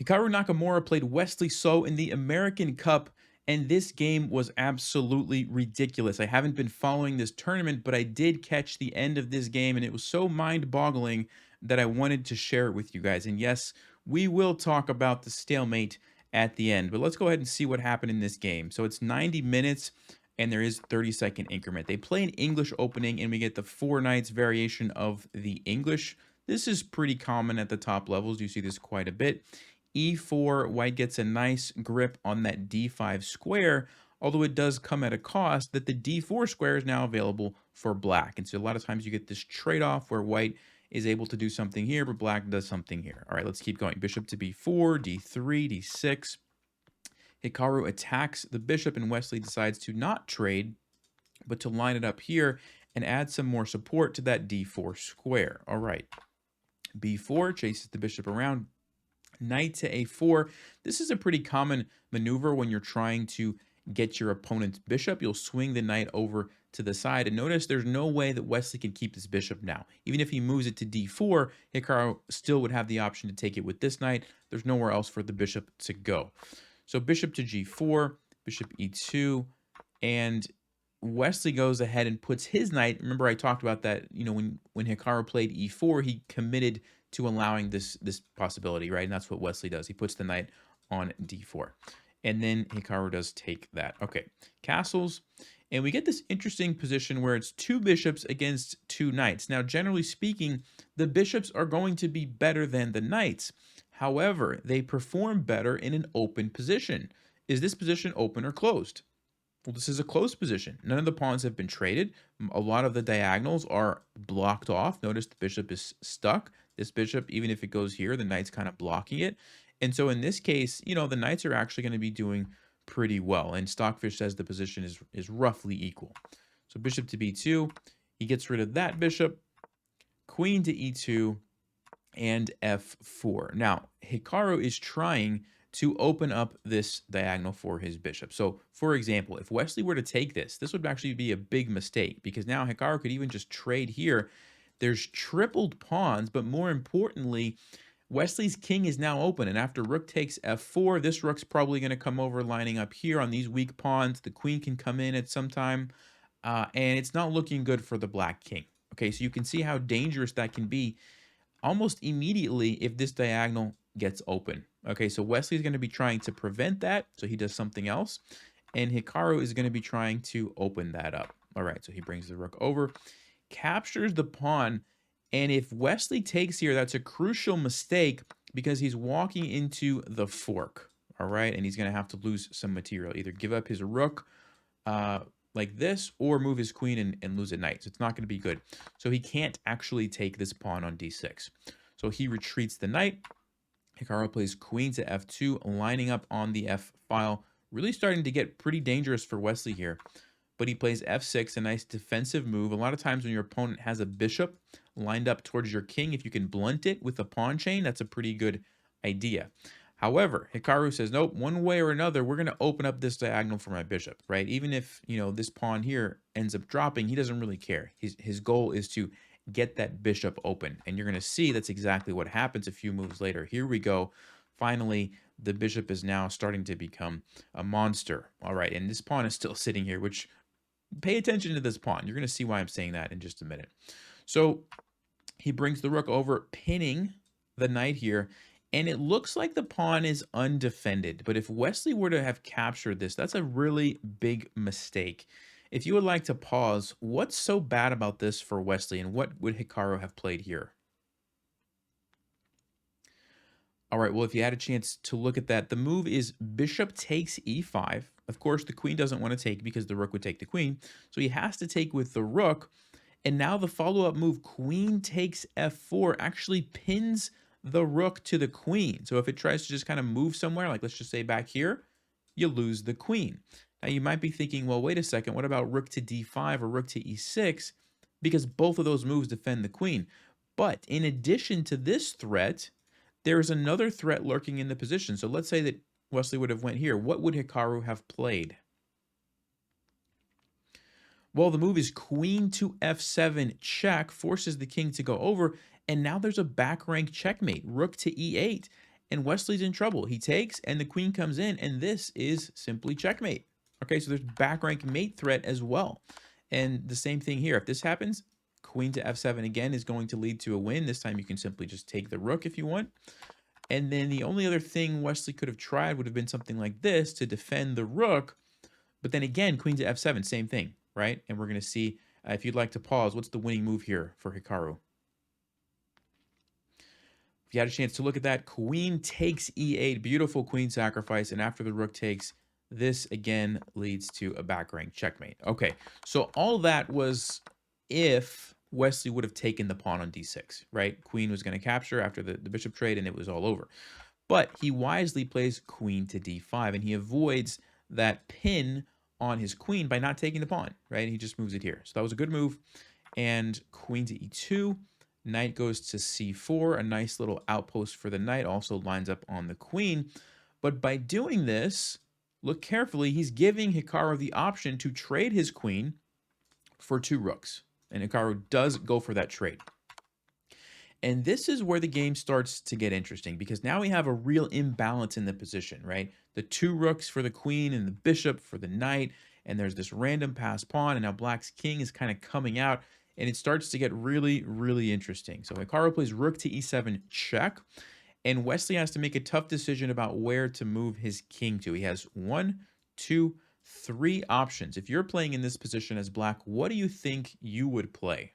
Hikaru Nakamura played Wesley So in the American Cup, and this game was absolutely ridiculous. I haven't been following this tournament, but I did catch the end of this game, and it was so mind-boggling that I wanted to share it with you guys. And yes, we will talk about the stalemate at the end, but let's go ahead and see what happened in this game. So it's 90 minutes, and there is 30-second increment. They play an English opening, and we get the 4 knights variation of the English. This is pretty common at the top levels. You see this quite a bit. E4, white gets a nice grip on that D5 square, although it does come at a cost that the D4 square is now available for black. And so a lot of times you get this trade-off where white is able to do something here, but black does something here. All right, let's keep going. Bishop to B4, D3, D6. Hikaru attacks the bishop, and Wesley decides to not trade, but to line it up here and add some more support to that D4 square. All right, B4 chases the bishop around. Knight to A4. This is a pretty common maneuver when you're trying to get your opponent's bishop. You'll swing the knight over to the side, and notice there's no way that Wesley can keep this bishop now. Even if he moves it to D4, Hikaru still would have the option to take it with this knight. There's nowhere else for the bishop to go. So bishop to G4, bishop E2, and Wesley goes ahead and puts his knight. Remember I talked about that, when Hikaru played E4, he committed to allowing this possibility, right? And that's what Wesley does. He puts the knight on D4. And then Hikaru does take that. Okay, castles. And we get this interesting position where it's 2 bishops against 2 knights. Now, generally speaking, the bishops are going to be better than the knights. However, they perform better in an open position. Is this position open or closed? Well, this is a closed position. None of the pawns have been traded. A lot of the diagonals are blocked off. Notice the bishop is stuck. This bishop, even if it goes here, the knight's kind of blocking it. And so in this case, the knights are actually going to be doing pretty well. And Stockfish says the position is roughly equal. So bishop to B2, he gets rid of that bishop. Queen to E2 and F4. Now, Hikaru is trying to open up this diagonal for his bishop. So, for example, if Wesley were to take this, this would actually be a big mistake because now Hikaru could even just trade here. There's tripled pawns, but more importantly, Wesley's king is now open, and after rook takes F4, this rook's probably going to come over lining up here on these weak pawns. The queen can come in at some time, and it's not looking good for the black king. Okay, so you can see how dangerous that can be almost immediately if this diagonal gets open. Okay, so Wesley's going to be trying to prevent that, so he does something else, and Hikaru is going to be trying to open that up. All right, so he brings the rook over, captures the pawn, and if Wesley takes here, that's a crucial mistake because he's walking into the fork. All right, and he's going to have to lose some material, either give up his rook like this or move his queen and lose a knight. So it's not going to be good. So he can't actually take this pawn on D6. So he retreats the knight. Hikaru plays queen to F2, lining up on the F file. Really starting to get pretty dangerous for Wesley here. But he plays F6, a nice defensive move. A lot of times when your opponent has a bishop lined up towards your king, if you can blunt it with a pawn chain, that's a pretty good idea. However, Hikaru says, nope, one way or another, we're going to open up this diagonal for my bishop, right? Even if, this pawn here ends up dropping, he doesn't really care. His goal is to get that bishop open. And you're going to see that's exactly what happens a few moves later. Here we go. Finally, the bishop is now starting to become a monster. All right, and this pawn is still sitting here, which pay attention to this pawn. You're going to see why I'm saying that in just a minute. So he brings the rook over, pinning the knight here. And it looks like the pawn is undefended. But if Wesley were to have captured this, that's a really big mistake. If you would like to pause, what's so bad about this for Wesley, and what would Hikaru have played here? All right, well, if you had a chance to look at that, the move is bishop takes E5. Of course, the queen doesn't want to take because the rook would take the queen. So he has to take with the rook. And now the follow-up move, queen takes F4, actually pins the rook to the queen. So if it tries to just kind of move somewhere, like let's just say back here, you lose the queen. Now you might be thinking, well, wait a second, what about rook to D5 or rook to E6? Because both of those moves defend the queen. But in addition to this threat, there is another threat lurking in the position. So let's say that Wesley would have went here. What would Hikaru have played? Well, the move is queen to F7 check, forces the king to go over, and now there's a back rank checkmate, rook to E8. and Wesley's in trouble. He takes, and the queen comes in, and this is simply checkmate. Okay, so there's back rank mate threat as well. And the same thing here. If this happens, queen to f7 again is going to lead to a win. This time you can simply just take the rook if you want. And then the only other thing Wesley could have tried would have been something like this to defend the rook. But then again, queen to f7, same thing, right? And we're going to see, if you'd like to pause, what's the winning move here for Hikaru? If you had a chance to look at that, queen takes e8, beautiful queen sacrifice, and after the rook takes, this again leads to a back rank checkmate. Okay, so all that was if Wesley would have taken the pawn on d6, right? Queen was going to capture after the bishop trade, and it was all over. But he wisely plays queen to d5, and he avoids that pin on his queen by not taking the pawn, right? He just moves it here. So that was a good move. And queen to e2. Knight goes to c4, a nice little outpost for the knight, also lines up on the queen. But by doing this, look carefully, he's giving Hikaru the option to trade his queen for 2 rooks. And Hikaru does go for that trade. And this is where the game starts to get interesting, because now we have a real imbalance in the position, right? The 2 rooks for the queen and the bishop for the knight, and there's this random pass pawn, and now black's king is kind of coming out, and it starts to get really, really interesting. So Hikaru plays rook to e7 check, and Wesley has to make a tough decision about where to move his king to. He has 1, 2, 3 options. If you're playing in this position as black, what do you think you would play?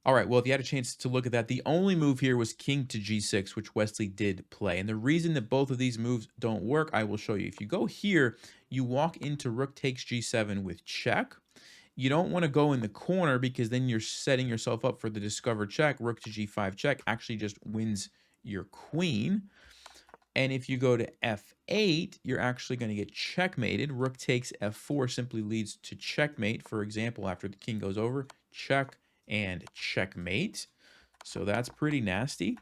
All right, well, if you had a chance to look at that, the only move here was king to g6, which Wesley did play. And the reason that both of these moves don't work, I will show you. If you go here, you walk into rook takes g7 with check. You don't want to go in the corner because then you're setting yourself up for the discovered check. Rook to g5 check actually just wins your queen. And if you go to f8, you're actually going to get checkmated. Rook takes f4 simply leads to checkmate. For example, after the king goes over, check and checkmate. So that's pretty nasty.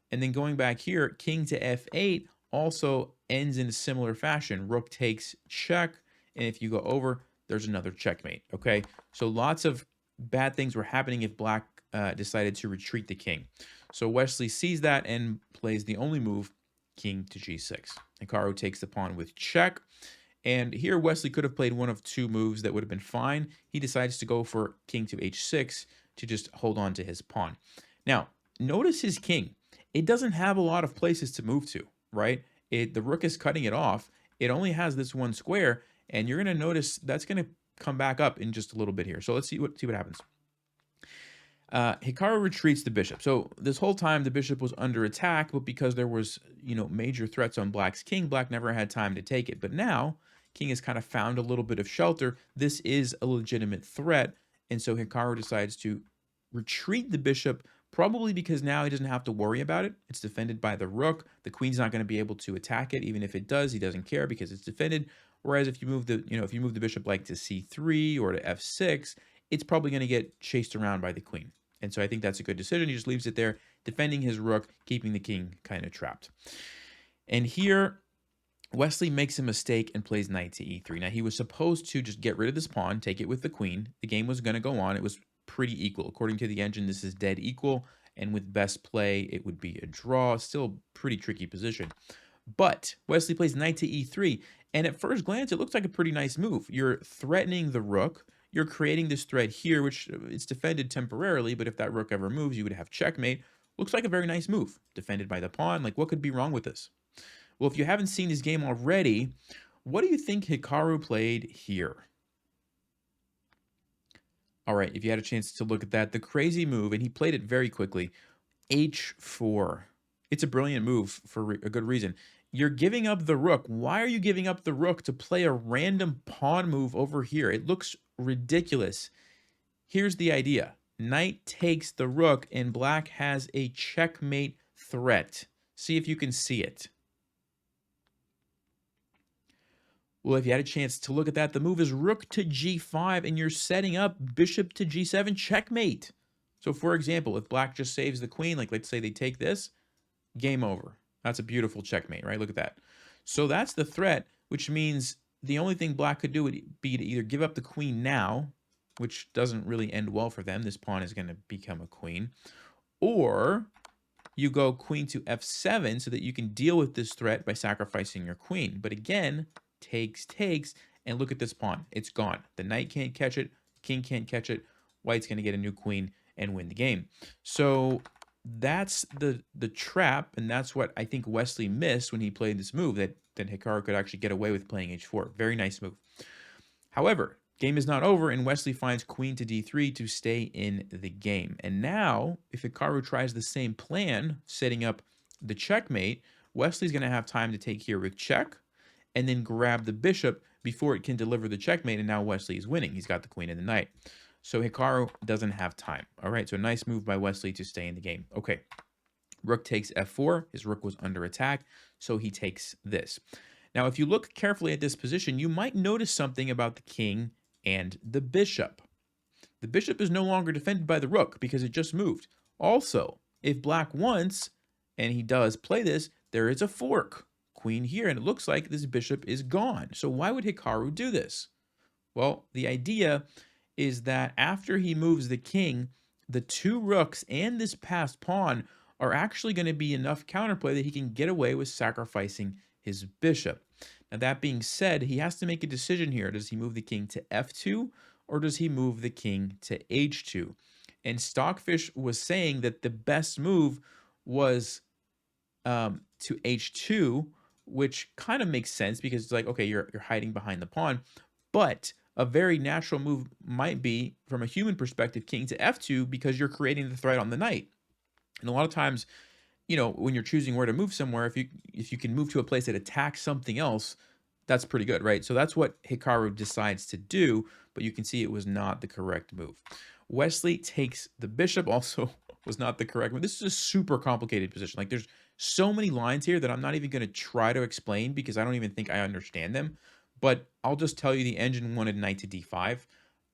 And then going back here, king to f8 also ends in a similar fashion. Rook takes check, and if you go over, there's another checkmate. Okay, so lots of bad things were happening if black decided to retreat the king. So Wesley sees that and plays the only move, king to g6. Hikaru takes the pawn with check. And here Wesley could have played one of 2 moves that would have been fine. He decides to go for king to h6 to just hold on to his pawn. Now, notice his king. It doesn't have a lot of places to move to, right? The rook is cutting it off. It only has this one square, and you're going to notice that's going to come back up in just a little bit here. So let's see what happens. Hikaru retreats the bishop. So this whole time the bishop was under attack, but because there was, major threats on black's king, black never had time to take it. But now king has kind of found a little bit of shelter. This is a legitimate threat. And so Hikaru decides to retreat the bishop, probably because now he doesn't have to worry about it. It's defended by the rook. The queen's not going to be able to attack it. Even if it does, he doesn't care because it's defended. Whereas if you move the bishop like to c3 or to f6, it's probably going to get chased around by the queen. And so I think that's a good decision. He just leaves it there, defending his rook, keeping the king kind of trapped. And here, Wesley makes a mistake and plays knight to e3. Now, he was supposed to just get rid of this pawn, take it with the queen. The game was going to go on. It was pretty equal. According to the engine, this is dead equal. And with best play, it would be a draw. Still pretty tricky position. But Wesley plays knight to e3. And at first glance, it looks like a pretty nice move. You're threatening the rook. You're creating this threat here, which it's defended temporarily. But if that rook ever moves, you would have checkmate. Looks like a very nice move. Defended by the pawn. Like, what could be wrong with this? Well, if you haven't seen this game already, what do you think Hikaru played here? All right, if you had a chance to look at that, the crazy move, and he played it very quickly, h4. It's a brilliant move for a good reason. You're giving up the rook. Why are you giving up the rook to play a random pawn move over here? It looks ridiculous. Here's the idea. Knight takes the rook, and black has a checkmate threat. See if you can see it. Well, if you had a chance to look at that, the move is rook to g5, and you're setting up bishop to g7 checkmate. So, for example, if black just saves the queen, like let's say they take this, game over. That's a beautiful checkmate, right? Look at that. So that's the threat, which means the only thing black could do would be to either give up the queen now, which doesn't really end well for them. This pawn is going to become a queen. Or you go queen to f7 so that you can deal with this threat by sacrificing your queen. But again, takes, and look at this pawn. It's gone. The knight can't catch it, king can't catch it. White's going to get a new queen and win the game. So that's the trap, and that's what I think Wesley missed when he played this move, that Hikaru could actually get away with playing h4. Very nice move. However, game is not over, and Wesley finds queen to d3 to stay in the game. And now, if Hikaru tries the same plan, setting up the checkmate, Wesley's going to have time to take here with check, and then grab the bishop before it can deliver the checkmate, and now Wesley is winning. He's got the queen and the knight. So Hikaru doesn't have time. All right, so nice move by Wesley to stay in the game. Okay, rook takes f4. His rook was under attack, so he takes this. Now, if you look carefully at this position, you might notice something about the king and the bishop. The bishop is no longer defended by the rook because it just moved. Also, if black wants, and he does play this, there is a fork. Queen here, and it looks like this bishop is gone. So why would Hikaru do this? Well, the idea is that after he moves the king, the two rooks and this passed pawn are actually going to be enough counterplay that he can get away with sacrificing his bishop. Now, that being said, he has to make a decision here. Does he move the king to f2 or does he move the king to h2? And Stockfish was saying that the best move was to h2, which kind of makes sense because it's like, okay, you're hiding behind the pawn, but a very natural move might be, from a human perspective, king to f2 because you're creating the threat on the knight. And a lot of times, you know, when you're choosing where to move somewhere, if you can move to a place that attacks something else, that's pretty good, right? So that's what Hikaru decides to do, but you can see it was not the correct move. Wesley takes the bishop, also was not the correct move. This is a super complicated position. Like, there's so many lines here that I'm not even going to try to explain because I don't even think I understand them. But I'll just tell you the engine wanted knight to d5,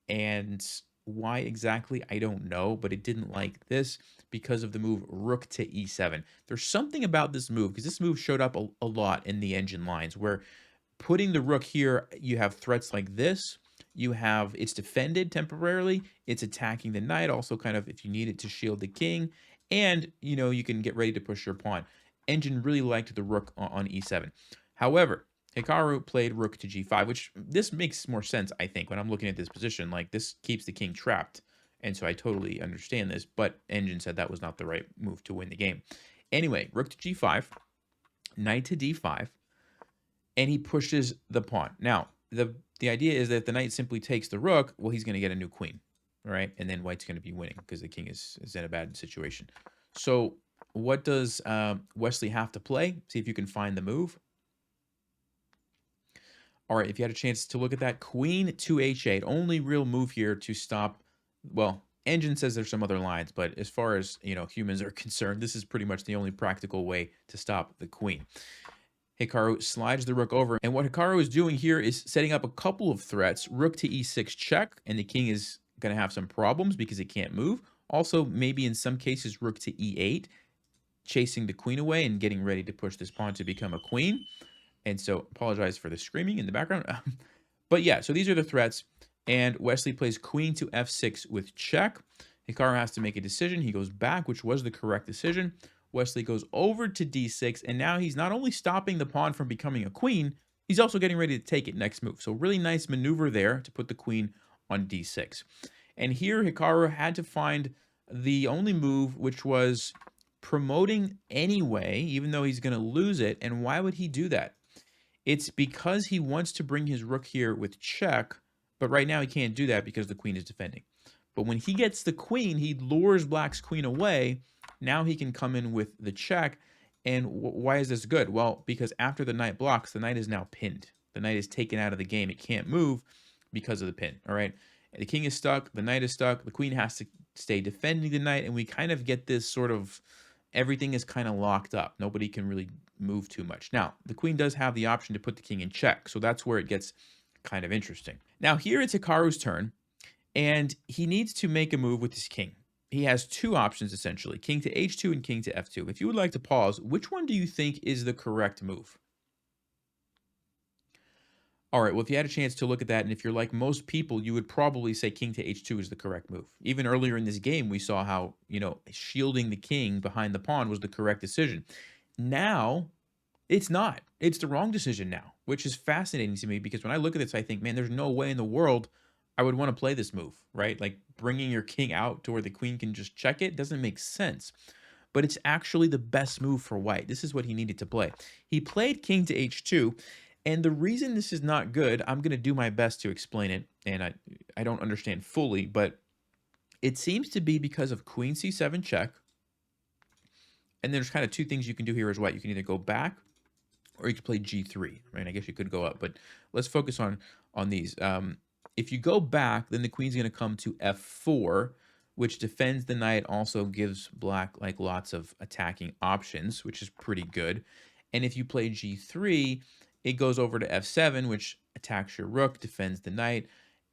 and why exactly, I don't know, but it didn't like this because of the move rook to e7. There's something about this move, because this move showed up a lot in the engine lines, where putting the rook here, you have threats like this. You have, it's defended temporarily, it's attacking the knight, also kind of if you need it to shield the king, and, you know, you can get ready to push your pawn. Engine really liked the rook on e7. However, Hikaru played rook to g5, which this makes more sense, I think, when I'm looking at this position. Like, this keeps the king trapped, and so I totally understand this, but Engine said that was not the right move to win the game. Anyway, rook to g5, knight to d5, and he pushes the pawn. Now, the idea is that if the knight simply takes the rook, well, he's going to get a new queen, right? And then white's going to be winning because the king is in a bad situation. So what does Wesley have to play? See if you can find the move. All right, if you had a chance to look at that, queen to h8, only real move here to stop, well, Engine says there's some other lines, but as far as, you know, humans are concerned, this is pretty much the only practical way to stop the queen. Hikaru slides the rook over, and what Hikaru is doing here is setting up a couple of threats. Rook to e6 check, and the king is going to have some problems because it can't move. Also, maybe in some cases, rook to e8, chasing the queen away and getting ready to push this pawn to become a queen. And so, apologize for the screaming in the background. But yeah, so these are the threats. And Wesley plays queen to f6 with check. Hikaru has to make a decision. He goes back, which was the correct decision. Wesley goes over to d6, and now he's not only stopping the pawn from becoming a queen, he's also getting ready to take it next move. So really nice maneuver there to put the queen on d6. And here Hikaru had to find the only move, which was promoting anyway, even though he's going to lose it. And why would he do that? It's because he wants to bring his rook here with check, but right now he can't do that because the queen is defending. But when he gets the queen, he lures black's queen away. Now he can come in with the check. And why is this good? Well, because after the knight blocks, the knight is now pinned. The knight is taken out of the game. It can't move because of the pin, all right? The king is stuck. The knight is stuck. The queen has to stay defending the knight. And we kind of get this sort of, everything is kind of locked up. Nobody can really move too much. Now, the queen does have the option to put the king in check. So that's where it gets kind of interesting. Now, here it's Hikaru's turn. And he needs to make a move with his king. He has two options, essentially, king to h2 and king to f2. If you would like to pause, which one do you think is the correct move? All right, well, if you had a chance to look at that, and if you're like most people, you would probably say king to h2 is the correct move. Even earlier in this game, we saw how, shielding the king behind the pawn was the correct decision. Now, it's not. It's the wrong decision now, which is fascinating to me because when I look at this, I think, man, there's no way in the world I would want to play this move, right? Like bringing your king out to where the queen can just check it doesn't make sense. But it's actually the best move for white. This is what he needed to play. He played king to h2, and the reason this is not good, I'm going to do my best to explain it, and I don't understand fully, but it seems to be because of queen c7 check, and there's kind of two things you can do here as white. You can either go back or you could play g3, right? I guess you could go up, but let's focus on these. If you go back, then the queen's going to come to f4, which defends the knight, also gives black like lots of attacking options, which is pretty good. And if you play g3, it goes over to f7, which attacks your rook, defends the knight.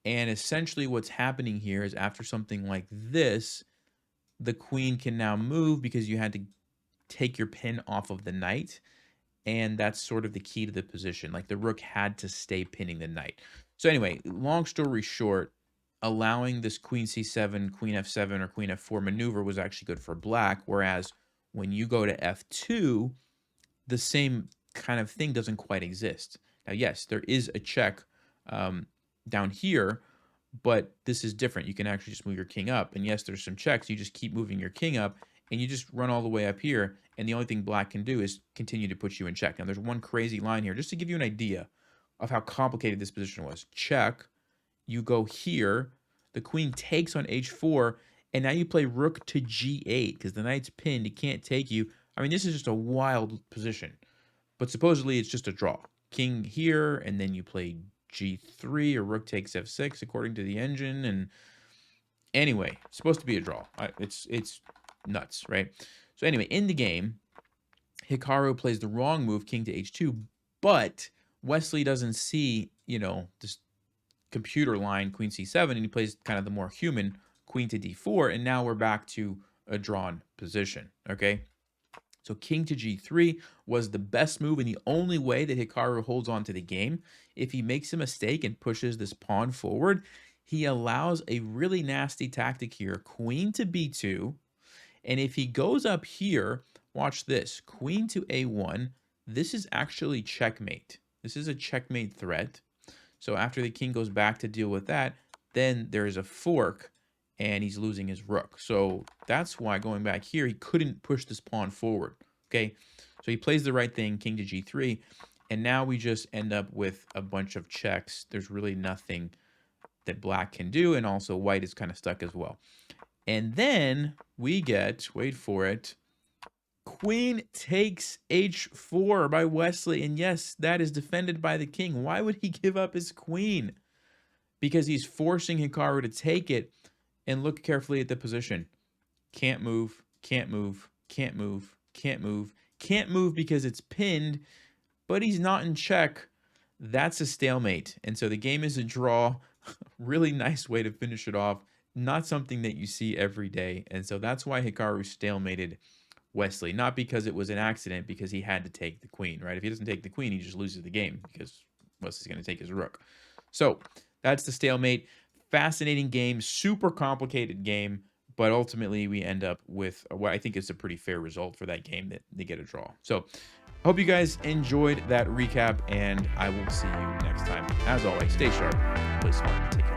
And essentially what's happening here is after something like this, the queen can now move because you had to take your pin off of the knight. And that's sort of the key to the position. Like the rook had to stay pinning the knight. So anyway, long story short, allowing this queen c7, queen f7, or queen f4 maneuver was actually good for black. Whereas when you go to f2, the same kind of thing doesn't quite exist. Now, yes, there is a check down here, but this is different. You can actually just move your king up. And yes, there's some checks. You just keep moving your king up, and you just run all the way up here, and the only thing black can do is continue to put you in check. Now, there's one crazy line here, just to give you an idea of how complicated this position was. Check, you go here, the queen takes on h4, and now you play rook to g8, because the knight's pinned, he can't take you. I mean, this is just a wild position, but supposedly it's just a draw. King here, and then you play g3, or rook takes f6, according to the engine, and anyway, it's supposed to be a draw. It's nuts, right? So anyway, in the game, Hikaru plays the wrong move, king to h2, but Wesley doesn't see, this computer line, queen c7, and he plays kind of the more human queen to d4, and now we're back to a drawn position, okay? So king to g3 was the best move and the only way that Hikaru holds on to the game. If he makes a mistake and pushes this pawn forward, he allows a really nasty tactic here, queen to b2, and if he goes up here, watch this, queen to a1, this is actually checkmate. This is a checkmate threat. So after the king goes back to deal with that, then there's a fork, and he's losing his rook. So that's why going back here, he couldn't push this pawn forward, okay? So he plays the right thing, king to g3, and now we just end up with a bunch of checks. There's really nothing that black can do, and also white is kind of stuck as well. And then we get, wait for it, queen takes h4 by Wesley. And yes, that is defended by the king. Why would he give up his queen? Because he's forcing Hikaru to take it. And look carefully at the position. Can't move, can't move, can't move, can't move, can't move because it's pinned, but he's not in check. That's a stalemate. And so the game is a draw. Really nice way to finish it off. Not something that you see every day. And so that's why Hikaru stalemated Wesley. Not because it was an accident, because he had to take the queen, right? If he doesn't take the queen, he just loses the game because Wesley's going to take his rook. So that's the stalemate. Fascinating game, super complicated game, but ultimately we end up with what I think is a pretty fair result for that game, that they get a draw. So I hope you guys enjoyed that recap, and I will see you next time. As always, stay sharp, play smart, take care.